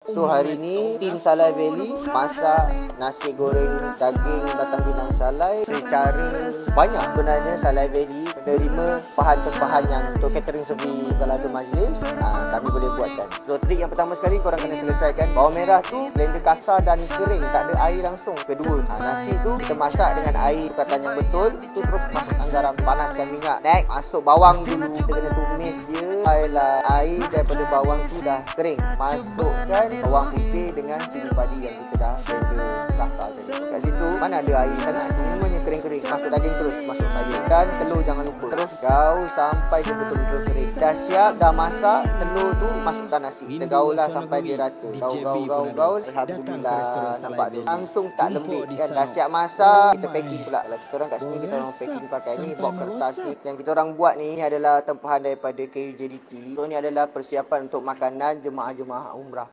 So hari ni tim Salai Valley masak nasi goreng daging batang pinang salai secara banyak. Sebenarnya Salai Valley menerima tempahan-tempahan yang untuk catering servis kalau ada majlis, kami boleh buatkan. So trik yang pertama sekali korang kena selesaikan bawang merah tu blender kasar dan kering, tak ada air langsung. Kedua, nasi tu kita masak dengan air tukatan yang betul. Itu terus masukkan garam, panaskan minyak. Next, masuk bawang dulu. Kita kena tumis dia. Air daripada bawang tu dah kering. Masukkan bawang putih dengan cili padi yang kita dah blender kasar tadi. Kat situ mana ada air sangat, semuanya kering-kering. Masuk daging terus, masuk sayur dan telur jangan lupa. Terus gaul sampai dia betul-betul kering. Dah siap, dah masak, telur tu masukkan nasi. Kita gaul lah sampai dia rata. Gaul. Alhamdulillah, nampak tu langsung tak lembik kan. Dah siap masak, kita packing pula. Kalau kita orang kat sini kita orang packing pakai ni box kertas ni. Yang kita orang buat ni adalah tempahan daripada KUJDT. So ni adalah persiapan untuk makanan jemaah-jemaah umrah.